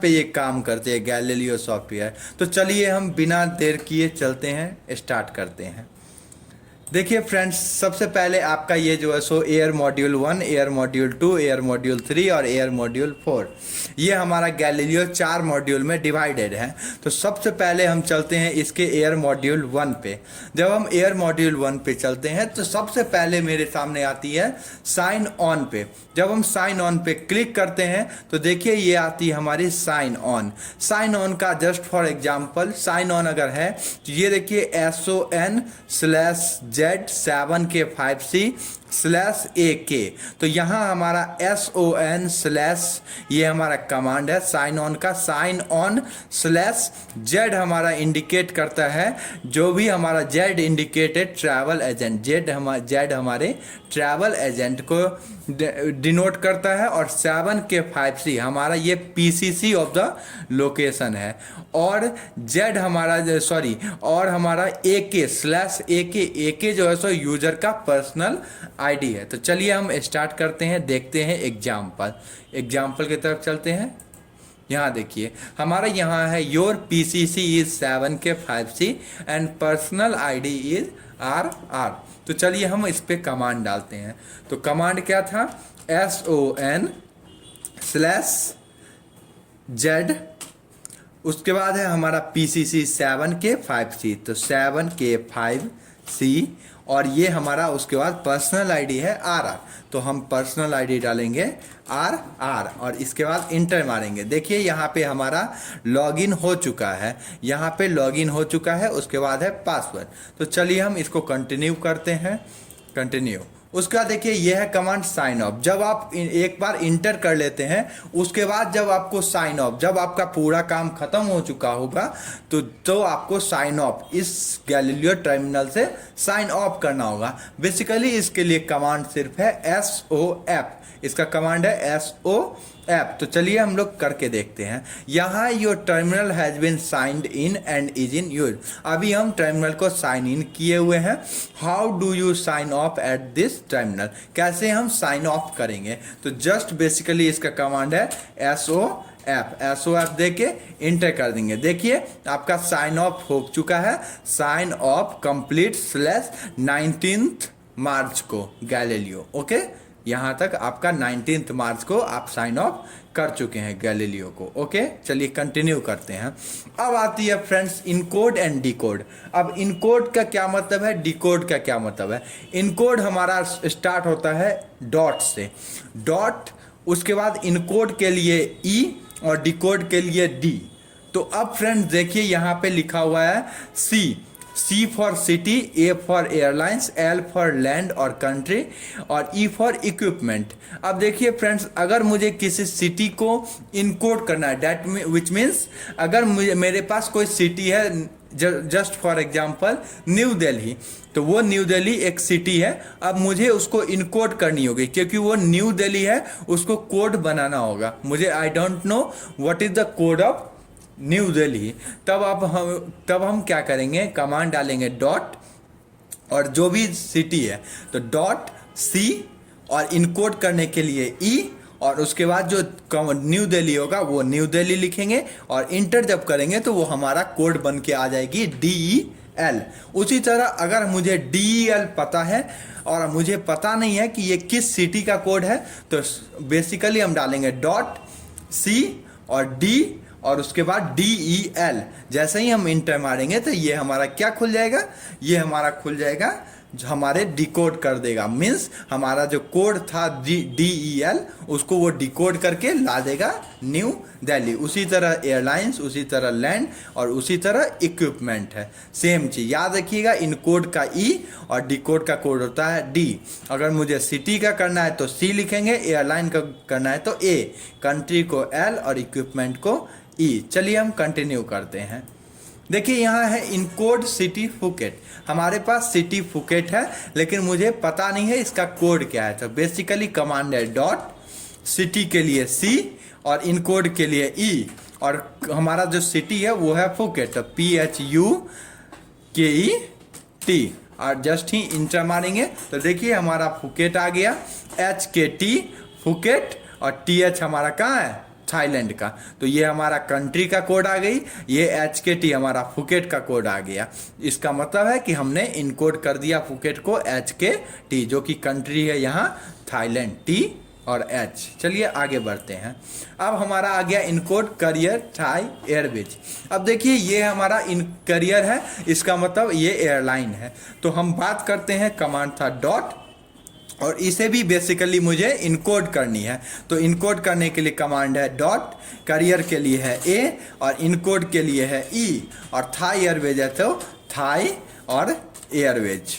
पे ये काम करते हैं गैलीलियो सॉफ्टवेयर। तो चलिए हम बिना देर किए चलते हैं, स्टार्ट करते हैं। देखिए फ्रेंड्स, सबसे पहले आपका ये जो है सो air module 1, air module 2, air module 3 और एयर मॉड्यूल 4, ये हमारा गैलीलियो 4 मॉड्यूल में डिवाइडेड है। तो सबसे पहले हम चलते हैं इसके एयर मॉड्यूल 1 पे। जब हम एयर मॉड्यूल 1 पे चलते हैं तो सबसे पहले मेरे सामने आती है साइन ऑन पे। जब हम साइन ऑन पे क्लिक करते हैं तो देखिए ये आती है हमारी साइन ऑन। साइन ऑन का just for example sign on अगर है तो ये देखिए SON/Z7K5C/AK। तो यहाँ हमारा SON/ ये हमारा कमांड है साइन ऑन का। साइन ऑन /Z हमारा इंडिकेट करता है जो भी हमारा Z indicated travel agent, Z हमारे ट्रैवल एजेंट को डिनोट करता है, और 7K5C हमारा ये PCC ऑफ द लोकेशन है, और Z हमारा और हमारा AK जो है सो यूजर का पर्सनल आईडी है। तो चलिए हम स्टार्ट करते हैं, देखते हैं एग्जाम्पल की तरफ चलते हैं। यहाँ देखिए हमारा यहाँ है your PCC is 7K5C and personal ID is RR। तो चलिए हम इस पे कमांड डालते हैं। तो कमांड क्या था? SON/Z, उसके बाद है हमारा PCC 7K5C, तो 7K5C, और ये हमारा उसके बाद पर्सनल आईडी है RR। तो हम पर्सनल आईडी डालेंगे RR और इसके बाद इंटर मारेंगे। देखिए यहाँ पे हमारा लॉगिन हो चुका है, उसके बाद है पासवर्ड। तो चलिए हम इसको कंटिन्यू करते हैं, कंटिन्यू। उसका देखिए यह है कमांड साइन ऑफ। जब आप एक बार इंटर कर लेते हैं उसके बाद जब आपको साइन ऑफ, जब आपका पूरा काम खत्म हो चुका होगा तो आपको साइन ऑफ इस गैलीलियो टर्मिनल से साइन ऑफ करना होगा। बेसिकली इसके लिए कमांड सिर्फ है SOF, इसका कमांड है SOF। तो चलिए हम लोग करके देखते हैं। यहाँ your terminal has been signed in and is in use. अभी हम टर्मिनल को साइन इन किए हुए हैं। How do you sign off at this terminal? कैसे हम साइन ऑफ करेंगे? तो जस्ट बेसिकली इसका कमांड है SOF दे के इंटर कर देंगे। देखिए आपका साइन ऑफ हो चुका है, साइन ऑफ कंप्लीट /19 मार्च को गैलीलियो। ओके, यहाँ तक आपका 19 मार्च को आप साइन ऑफ कर चुके हैं गैलीलियो को। ओके, चलिए कंटिन्यू करते हैं। अब आती है फ्रेंड्स इनकोड एंड डिकोड। अब इनकोड का क्या मतलब है, डिकोड का क्या मतलब है? इनकोड हमारा स्टार्ट होता है डॉट से, डॉट, उसके बाद इनकोड के लिए E और डिकोड के लिए D। तो अब फ्रेंड्स देखिए यहाँ पे लिखा हुआ है C for city, A for airlines, L for land और कंट्री, और E फॉर इक्विपमेंट। अब देखिए फ्रेंड्स, अगर मुझे किसी सिटी को इनकोड करना है, दैट विच मीन्स अगर मेरे पास कोई सिटी है, just for example new Delhi, तो वो न्यू दिल्ली एक सिटी है। अब मुझे उसको इनकोड करनी होगी क्योंकि वो न्यू दिल्ली है, उसको कोड बनाना होगा। मुझे I don't know what is the code of new Delhi. तब हम क्या करेंगे, कमांड डालेंगे डॉट, और जो भी सिटी है तो डॉट C, और इनकोड करने के लिए E, और उसके बाद जो न्यू दिल्ली होगा वो न्यू दिल्ली लिखेंगे, और इंटर जब करेंगे तो वो हमारा कोड बन के आ जाएगी DEL। उसी तरह अगर मुझे DEL पता है और मुझे पता नहीं है कि ये किस सिटी का कोड है, तो बेसिकली हम डालेंगे डॉट C और D और उसके बाद DEL। जैसे ही हम इंटर मारेंगे तो ये हमारा क्या खुल जाएगा, ये हमारा खुल जाएगा जो हमारे डिकोड कर देगा। मीन्स हमारा जो कोड था DEL उसको वो डिकोड करके ला देगा न्यू दिल्ली। उसी तरह एयरलाइंस, उसी तरह लैंड और उसी तरह इक्विपमेंट है, सेम चीज़ याद रखिएगा। इनकोड का E और डिकोड का कोड होता है D। अगर मुझे सिटी का करना है तो C लिखेंगे, एयरलाइन का करना है तो A, कंट्री को L और इक्विपमेंट को E। चलिए हम कंटिन्यू करते हैं। देखिए यहाँ है इनकोड सिटी फुकेट। हमारे पास सिटी फुकेट है लेकिन मुझे पता नहीं है इसका कोड क्या है। तो बेसिकली कमांड है डॉट, सिटी के लिए C और इनकोड के लिए E, और हमारा जो सिटी है वो है फुकेट, तो PHUKET, और जस्ट ही इंटर मारेंगे तो देखिए हमारा फुकेट आ गया, HKT फुकेट, और TH हमारा कहाँ है, थाईलैंड का। तो ये हमारा कंट्री का कोड आ गई, ये HKT हमारा फुकेट का कोड आ गया। इसका मतलब है कि हमने इनकोड कर दिया फुकेट को HKT, जो कि कंट्री है यहाँ थाईलैंड, T और H। चलिए आगे बढ़ते हैं। अब हमारा आ गया इनकोड करियर थाई एयरवेज। अब देखिए ये हमारा इन करियर है, इसका मतलब ये एयरलाइन है। तो हम बात करते हैं, कमांड था डॉट, और इसे भी बेसिकली मुझे इनकोड करनी है। तो इनकोड करने के लिए कमांड है डॉट, करियर के लिए है A और इनकोड के लिए है E, और थाई एयरवेज है तो थाई और एयरवेज।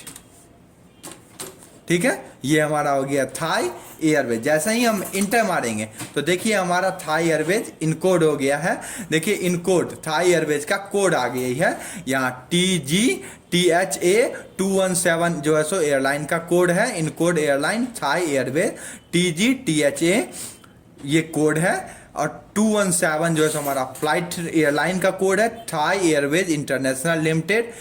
ठीक है, ये हमारा हो गया थाई एयरवेज। जैसे ही हम इंटर मारेंगे तो देखिए हमारा थाई एयरवेज इनकोड हो गया है। देखिए इनकोड थाई एयरवेज का कोड आ गई है यहाँ, TGTHA217 जो है सो एयरलाइन का कोड है। Encode airline Thai Airways TGTHA ये कोड है, और 217 जो है सो हमारा फ्लाइट एयरलाइन का कोड है, थाई एयरवेज इंटरनेशनल लिमिटेड।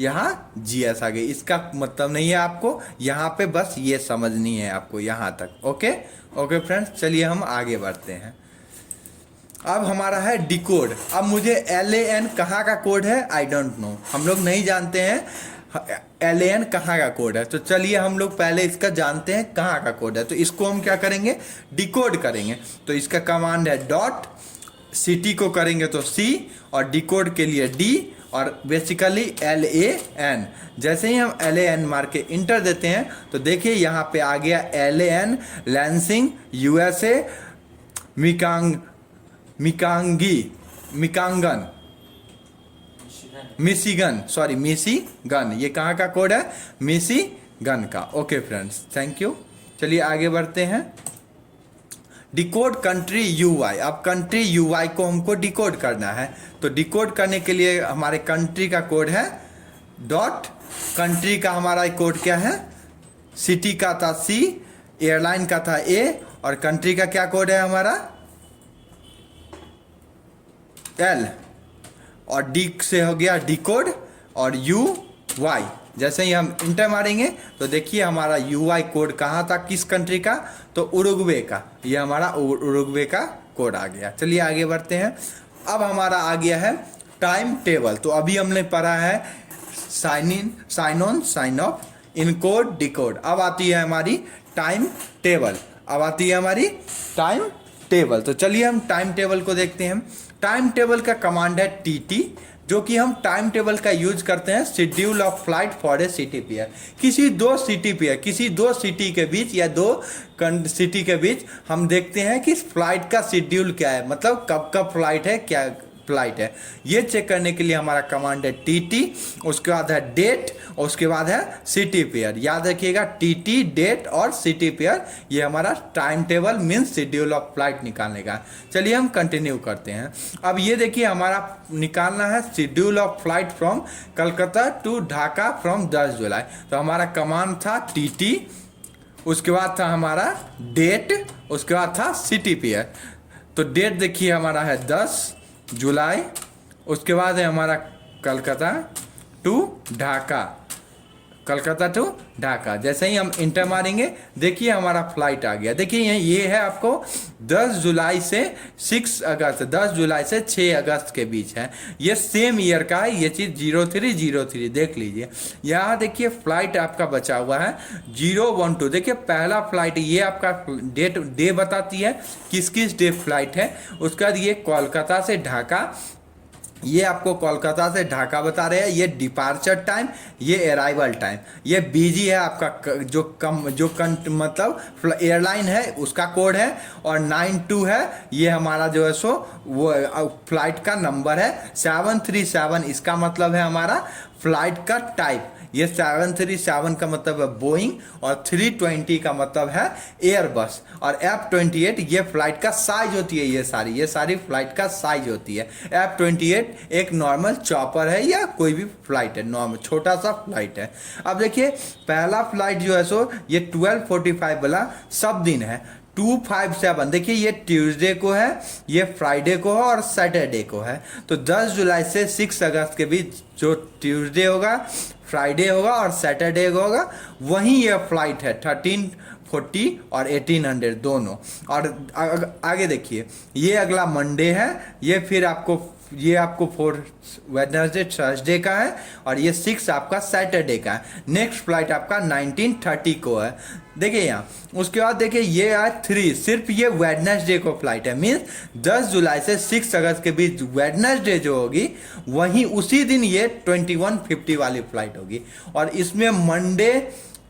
यहाँ GS आ गई। इसका मतलब नहीं है आपको, यहाँ पे बस ये समझनी है आपको यहाँ तक। ओके ओके फ्रेंड्स, चलिए हम आगे बढ़ते हैं। अब हमारा है डिकोड। अब मुझे LAN कहाँ का कोड है आई डोंट नो, हम लोग नहीं जानते हैं LAN कहाँ का कोड है। तो चलिए हम लोग पहले इसका जानते हैं कहाँ का कोड है। तो इसको हम क्या करेंगे, डिकोड करेंगे। तो इसका कमांड है डॉट, सिटी को करेंगे तो C, और डिकोड के लिए D, और बेसिकली LAN। जैसे ही हम LAN मार के इंटर देते हैं तो देखिए यहाँ पे आ गया LAN लैंसिंग USA मिशिगन। ये कहाँ का कोड है, मिशिगन का। Okay friends, thank you. चलिए आगे बढ़ते हैं। Decode country UI। अब कंट्री UI को हमको डिकोड करना है। तो डिकोड करने के लिए हमारे कंट्री का कोड है डॉट, कंट्री का हमारा कोड क्या है, सिटी का था C, एयरलाइन का था A, और कंट्री का क्या कोड है हमारा L, और D से हो गया डिकोड, और UI। जैसे ही हम इंटर मारेंगे तो देखिए हमारा UI कोड कहाँ था, किस कंट्री का, तो उरुग्वे का। ये हमारा उरुग्वे का कोड आ गया। चलिए आगे बढ़ते हैं। अब हमारा आ गया है टाइम टेबल। तो अभी हमने पढ़ा है sign in, sign on, sign off, encode, decode. अब आती है हमारी टाइम टेबल। Time table. तो चलिए हम टाइम टेबल को देखते हैं। टाइम टेबल का कमांड है TT, जो कि हम टाइम टेबल का यूज करते हैं schedule of flight for a city pair. किसी दो सिटी के बीच या दो सिटी के बीच हम देखते हैं कि फ्लाइट का शेड्यूल क्या है, मतलब कब कब फ्लाइट है, क्या फ्लाइट है, ये चेक करने के लिए हमारा कमांड है TT, उसके बाद है डेट, और उसके बाद है सिटी पेयर। याद रखिएगा TT, डेट और सिटी पेयर, ये हमारा time table means schedule of flight निकालने का। चलिए हम कंटिन्यू करते हैं। अब ये देखिए हमारा निकालना है schedule of flight from Calcutta to Dhaka from 10 जुलाई। तो हमारा कमांड था TT, उसके बाद था हमारा डेट, उसके बाद था सिटी पेयर। तो डेट देखिए हमारा है 10 जुलाई, उसके बाद है हमारा कलकत्ता टू ढाका। जैसे ही हम इंटर मारेंगे देखिए हमारा फ्लाइट आ गया। देखिए ये है आपको 10 जुलाई से 6 अगस्त, 10 जुलाई से 6 अगस्त के बीच है। ये सेम ईयर का है, ये चीज़ 0303 देख लीजिए। यहाँ देखिए फ्लाइट आपका बचा हुआ है 012। देखिए पहला फ्लाइट ये आपका डे बताती है किस किस डे फ्लाइट है। उसके बाद ये कोलकाता से ढाका, ये आपको कोलकाता से ढाका बता रहे हैं। ये डिपार्चर टाइम, ये अराइवल टाइम। ये बीजी है आपका मतलब एयरलाइन है उसका कोड है, और 92 है ये हमारा जो है सो वो फ्लाइट का नंबर है। 737 इसका मतलब है हमारा फ्लाइट का टाइप। ये 737 का मतलब है बोइंग, और 320 का मतलब है एयरबस, और F28 ये फ्लाइट का साइज होती है। ये सारी फ्लाइट का साइज होती है। F28 एक नॉर्मल चॉपर है या कोई भी फ्लाइट है, नॉर्मल छोटा सा फ्लाइट है। अब देखिए पहला फ्लाइट जो है सो ये 12:45 वाला सब दिन है। 257 देखिए ये ट्यूसडे को है, ये फ्राइडे को है, और सैटरडे को है। तो 10 जुलाई से 6 अगस्त के बीच जो ट्यूसडे होगा, फ्राइडे होगा और सैटरडे होगा, वहीं ये फ्लाइट है 1840 और 1800 दोनों। और आगे देखिए, ये अगला मंडे है, ये आपको 4 वेडनेसडे थर्सडे का है, और ये 6 आपका सैटरडे का है। नेक्स्ट फ्लाइट आपका 1930 को है, देखिए यहाँ। उसके बाद देखिए ये है 3, सिर्फ ये वेडनेसडे को फ्लाइट है, मीन्स 10 जुलाई से 6 अगस्त के बीच वेडनेसडे जो होगी वहीं उसी दिन ये 2150 वाली फ्लाइट होगी। और इसमें मंडे,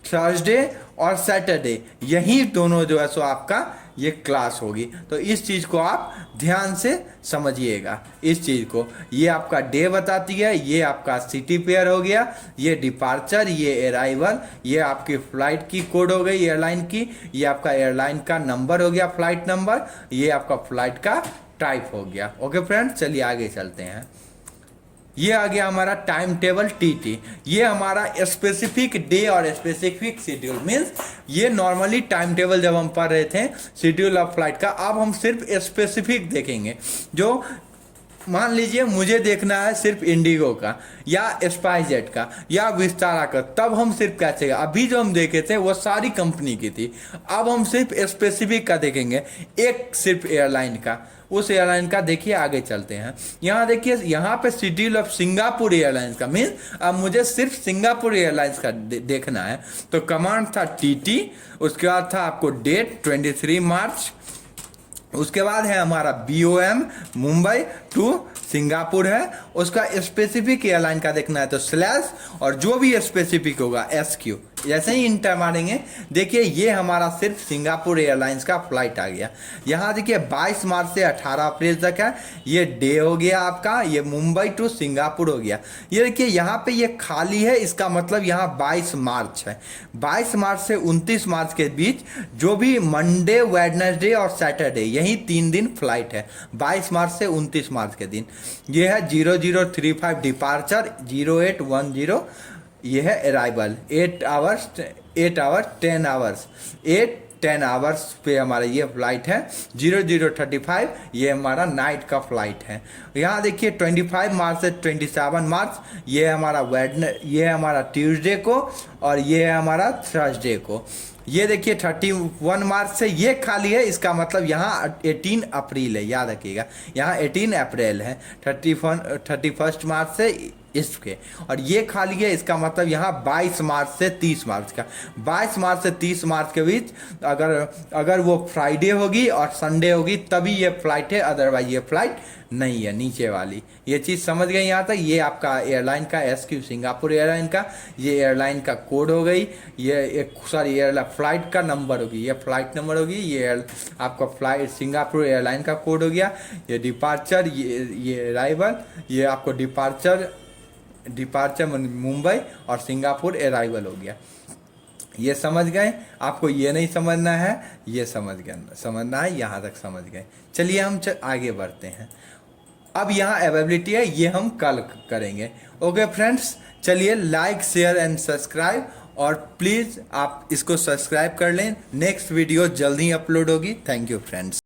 थर्सडे और सैटरडे यही दोनों जो है सो आपका ये क्लास होगी। तो इस चीज़ को आप ध्यान से समझिएगा, इस चीज़ को। ये आपका डे बताती है, ये आपका सिटी पेयर हो गया, ये डिपार्चर, ये अराइवल, ये आपकी फ़्लाइट की कोड हो गई एयरलाइन की, ये आपका एयरलाइन का नंबर हो गया, फ्लाइट नंबर, ये आपका फ्लाइट का टाइप हो गया। ओके फ्रेंड्स, चलिए आगे चलते हैं। ये आ गया हमारा टाइम टेबल टीटी। ये हमारा स्पेसिफिक डे और स्पेसिफिक शेड्यूल, मीन्स ये नॉर्मली टाइम टेबल जब हम पढ़ रहे थे शेड्यूल ऑफ फ्लाइट का, अब हम सिर्फ स्पेसिफिक देखेंगे। जो मान लीजिए मुझे देखना है सिर्फ इंडिगो का या स्पाइसजेट का या विस्तारा का, तब हम सिर्फ क्या चाहिए, अभी जो हम देखे थे वो सारी कंपनी की थी, अब हम सिर्फ स्पेसिफिक का देखेंगे, एक सिर्फ एयरलाइन का। उस एयरलाइन का देखिए, आगे चलते हैं। यहाँ देखिए, यहाँ पे शेड्यूल ऑफ सिंगापुर एयरलाइंस का, मीन्स अब मुझे सिर्फ सिंगापुर एयरलाइंस का देखना है। तो कमांड था टीटी, उसके बाद था आपको डेट 23 मार्च, उसके बाद है हमारा BOM मुंबई टू सिंगापुर है। उसका स्पेसिफिक एयरलाइन का देखना है तो स्लैश, और जो भी स्पेसिफिक होगा SQ, जैसे ही इंटर मारेंगे देखिए ये हमारा सिर्फ सिंगापुर एयरलाइंस का फ्लाइट आ गया। यहाँ देखिए 22 मार्च से 18 अप्रैल तक है, ये डे हो गया आपका, ये मुंबई टू सिंगापुर हो गया। ये देखिए यहाँ पे ये खाली है, इसका मतलब यहाँ 22 मार्च है। 22 मार्च से 29 मार्च के बीच जो भी मंडे, वेडनेसडे और सैटरडे, यही 3 दिन फ्लाइट है, 22 मार्च से 29 मार्च के दिन। ये है 0035 डिपार्चर, 0810 ये है अराइवल, 8 आवर्स 10 आवर्स पे हमारा ये फ्लाइट है। 0035 ये हमारा नाइट का फ्लाइट है। यहाँ देखिए 25 मार्च से 27 मार्च ये हमारा ट्यूसडे को, और ये है हमारा थर्सडे को। ये देखिए 31 मार्च से ये खाली है, इसका मतलब यहाँ 18 अप्रैल है, याद रखिएगा, यहाँ 18 अप्रैल है। 31 मार्च से इसके, और ये खाली है, इसका मतलब यहाँ 22 मार्च से 30 मार्च का। 22 मार्च से 30 मार्च के बीच अगर वो फ्राइडे होगी और संडे होगी तभी ये फ्लाइट है, अदरवाइज ये फ्लाइट नहीं है, नीचे वाली। ये चीज़ समझ गए यहाँ तक। ये आपका एयरलाइन का SQ सिंगापुर एयरलाइन का, ये एयरलाइन का कोड हो गई, ये एक एयरलाइन फ्लाइट का नंबर होगी, ये फ्लाइट नंबर होगी, ये आपका फ्लाइट सिंगापुर एयरलाइन का कोड हो गया। ये डिपार्चर, ये अराइवल, ये आपको डिपार्चर मुंबई और सिंगापुर अराइवल हो गया। ये समझ गए? आपको ये नहीं समझना है, ये समझना है, यहाँ तक समझ गए। चलिए हम आगे बढ़ते हैं। अब यहाँ अवेलेबिलिटी है, ये हम कल करेंगे। ओके फ्रेंड्स, चलिए लाइक, शेयर एंड सब्सक्राइब, और प्लीज़ आप इसको सब्सक्राइब कर लें। नेक्स्ट वीडियो जल्दी अपलोड होगी। Thank you friends.